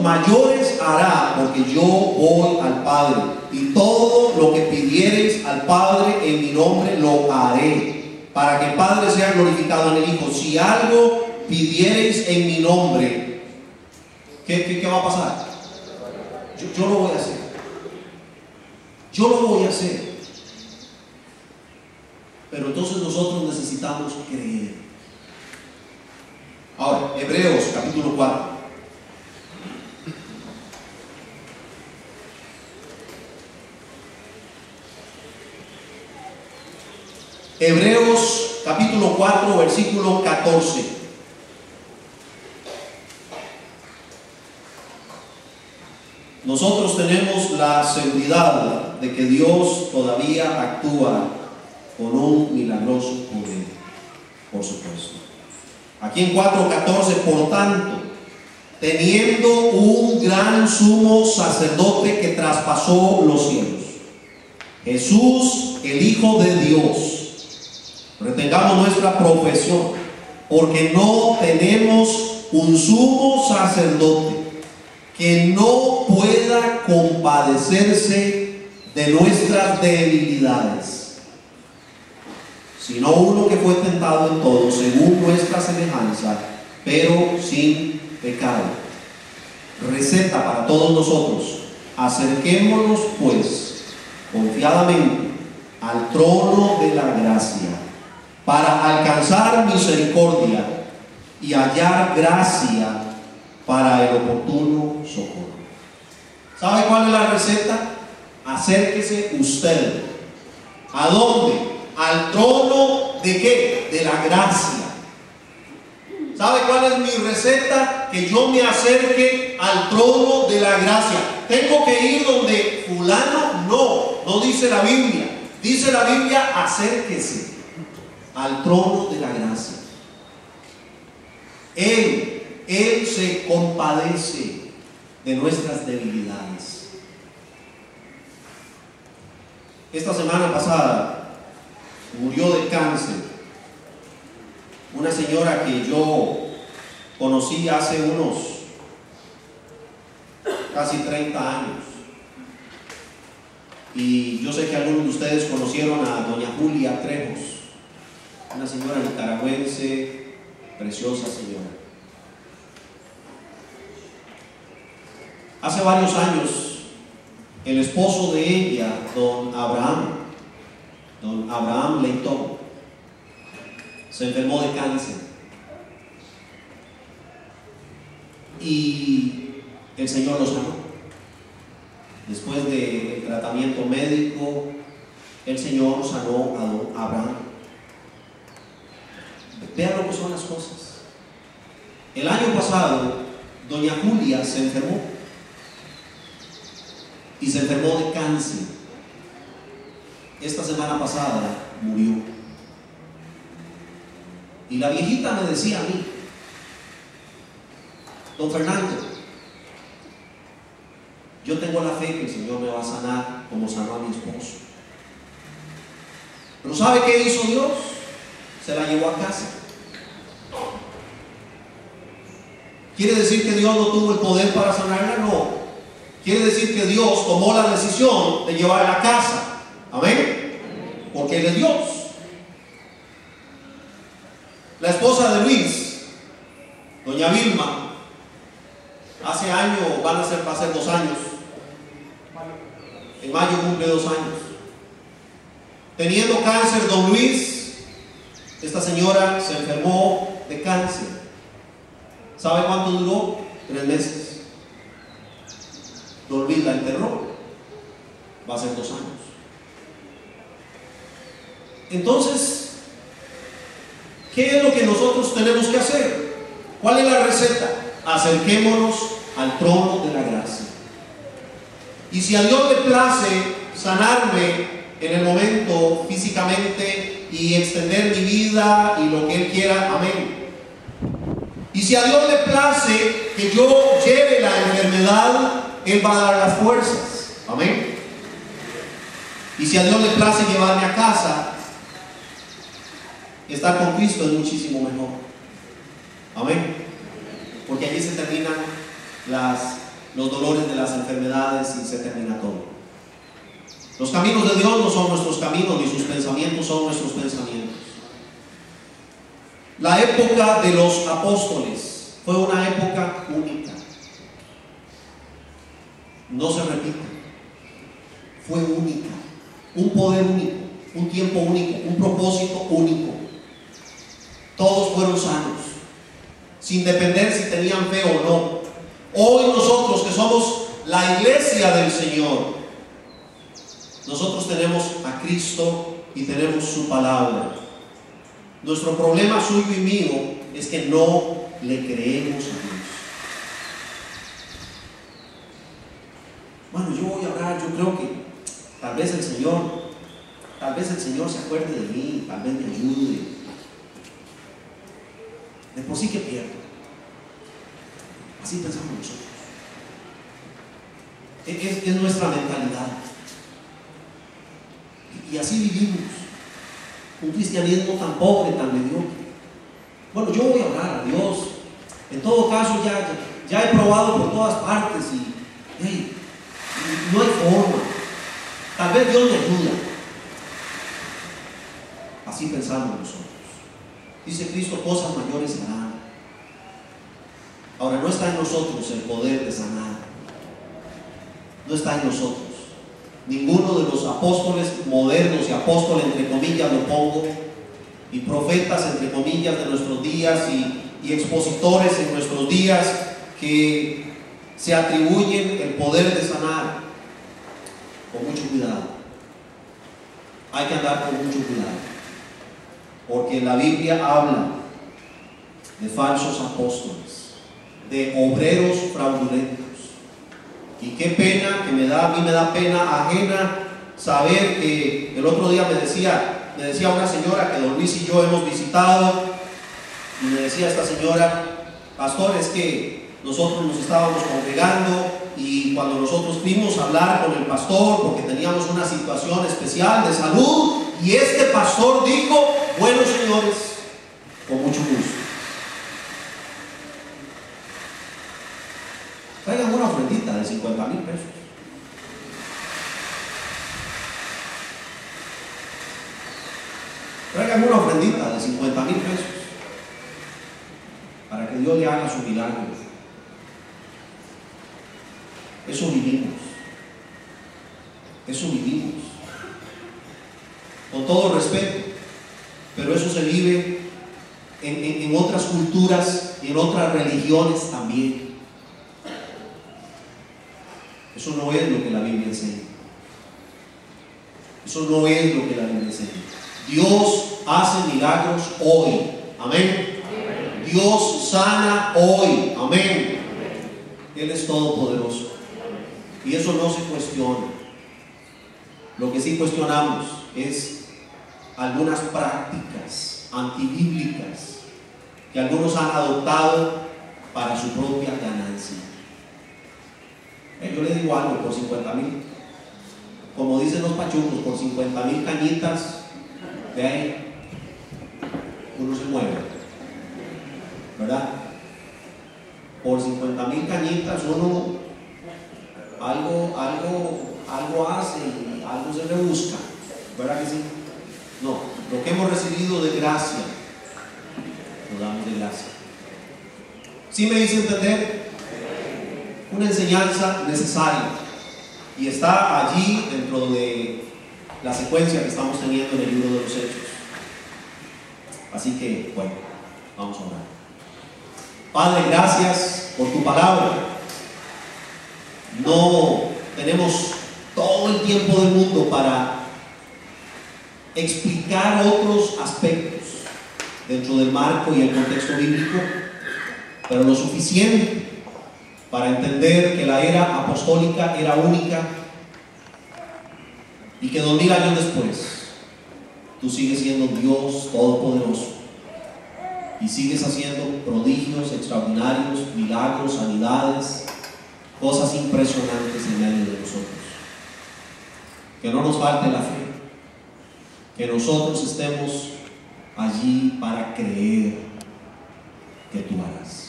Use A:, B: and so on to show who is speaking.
A: mayores hará, porque yo voy al Padre, y todo lo que pidiereis al Padre en mi nombre lo haré, para que el Padre sea glorificado en el Hijo. Si algo pidiereis en mi nombre, ¿qué va a pasar? Yo lo voy a hacer. Yo lo voy a hacer. Pero entonces nosotros necesitamos creer. Ahora, Hebreos capítulo 4. Hebreos capítulo 4, versículo 14. Nosotros tenemos la seguridad de que Dios todavía actúa con un milagroso poder, por supuesto. Aquí en 4:14, por tanto, teniendo un gran sumo sacerdote que traspasó los cielos, Jesús, el Hijo de Dios, retengamos nuestra profesión, porque no tenemos un sumo sacerdote que no pueda compadecerse de nuestras debilidades, sino uno que fue tentado en todo según nuestra semejanza, pero sin pecado. Receta para todos nosotros: acerquémonos pues confiadamente al trono de la gracia, para alcanzar misericordia y hallar gracia para el oportuno socorro. ¿Sabe cuál es la receta? Acérquese usted. ¿A dónde? Al trono de ¿qué? De la gracia. ¿Sabe cuál es mi receta? Que yo me acerque al trono de la gracia. ¿Tengo que ir donde fulano? No dice la Biblia. Dice la Biblia: acérquese al trono de la gracia. Él se compadece de nuestras debilidades. Esta semana pasada murió de cáncer una señora que yo conocí hace unos casi 30 años. Y yo sé que algunos de ustedes conocieron a doña Julia Trejos, una señora nicaragüense, preciosa señora. Hace varios años, el esposo de ella, don Abraham Leitón, se enfermó de cáncer. Y el Señor lo sanó. Después del tratamiento médico, el Señor sanó a don Abraham. Vean lo que son las cosas. El año pasado, doña Julia se enfermó. Y se enfermó de cáncer. Esta semana pasada murió. Y la viejita me decía a mí: don Fernando, yo tengo la fe que el Señor me va a sanar como sanó a mi esposo. Pero ¿sabe qué hizo Dios? Se la llevó a casa. ¿Quiere decir que Dios no tuvo el poder para sanarla? No. Quiere decir que Dios tomó la decisión de llevarla a casa. Amén. Porque Él es Dios. La esposa de Luis, doña Vilma, hace años, va a ser 2 años. En mayo cumple 2 años. Teniendo cáncer don Luis, esta señora se enfermó de cáncer. ¿Sabe cuánto duró? 3 meses. Don Luis la enterró. Va a ser 2 años. Entonces, ¿qué es lo que nosotros tenemos que hacer? ¿Cuál es la receta? Acerquémonos al trono de la gracia. Y si a Dios le place sanarme en el momento físicamente y extender mi vida y lo que Él quiera, amén. Y si a Dios le place que yo lleve la enfermedad, Él va a dar las fuerzas, amén. Y si a Dios le place llevarme a casa, estar con Cristo es muchísimo mejor, amén. Porque allí se terminan las los dolores de las enfermedades y se termina todo. Los caminos de Dios no son nuestros caminos, ni sus pensamientos son nuestros pensamientos. La época de los apóstoles fue una época única. No se repite. Fue única. Un poder único, un tiempo único, un propósito único. Todos fueron sanos, sin depender si tenían fe o no. Hoy nosotros que somos la iglesia del Señor, nosotros tenemos a Cristo y tenemos su palabra. Nuestro problema suyo y mío es que no le creemos a Dios. Bueno, yo voy a orar, yo creo que tal vez el Señor se acuerde de mí, tal vez me ayude. De por sí que pierdo. Así pensamos nosotros. Es nuestra mentalidad. Y así vivimos. Un cristianismo tan pobre, tan mediocre. Bueno, yo voy a orar a Dios. En todo caso, ya he probado por todas partes y hey, no hay forma. Tal vez Dios me ayuda. Así pensamos nosotros. Dice Cristo, cosas mayores harán. Ahora, no está en nosotros el poder de sanar. No está en nosotros. Ninguno de los apóstoles modernos, y apóstol entre comillas lo pongo, y profetas entre comillas de nuestros días, y expositores en nuestros días, que se atribuyen el poder de sanar. Con mucho cuidado. Hay que andar con mucho cuidado, porque la Biblia habla de falsos apóstoles, de obreros fraudulentos. Y qué pena que a mí me da pena ajena saber que el otro día me decía una señora que don Luis y yo hemos visitado, y me decía esta señora: pastor, es que nosotros nos estábamos congregando y cuando nosotros fuimos a hablar con el pastor porque teníamos una situación especial de salud, y este pastor dijo: bueno, señores, con mucho gusto, traigan una ofrendita de 50,000 pesos. Traigan una ofrendita de 50,000 pesos para que Dios le haga su milagro. Eso vivimos. Eso vivimos. Con todo respeto, pero eso se vive en otras culturas y en otras religiones también. Eso no es lo que la Biblia enseña. Eso no es lo que la Biblia enseña. Dios hace milagros hoy. Amén. Dios sana hoy. Amén. Él es todopoderoso. Y eso no se cuestiona. Lo que sí cuestionamos es algunas prácticas antibíblicas que algunos han adoptado para su propia ganancia. Yo le digo algo: por 50,000, como dicen los pachucos, por 50,000 cañitas, de ahí uno se mueve, ¿verdad? Por 50,000 cañitas uno algo hace y algo se le busca, ¿verdad que sí? No, lo que hemos recibido de gracia, lo damos de gracia. ¿Sí me hice entender? Una enseñanza necesaria, y está allí dentro de la secuencia que estamos teniendo en el libro de los Hechos. Así que, bueno, vamos a orar. Padre, gracias por tu palabra. No tenemos todo el tiempo del mundo para explicar otros aspectos dentro del marco y el contexto bíblico, pero lo suficiente para entender que la era apostólica era única y que 2000 años después tú sigues siendo Dios todopoderoso y sigues haciendo prodigios extraordinarios, milagros, sanidades, cosas impresionantes en medio de nosotros. Que no nos falte la fe, que nosotros estemos allí para creer que tú harás.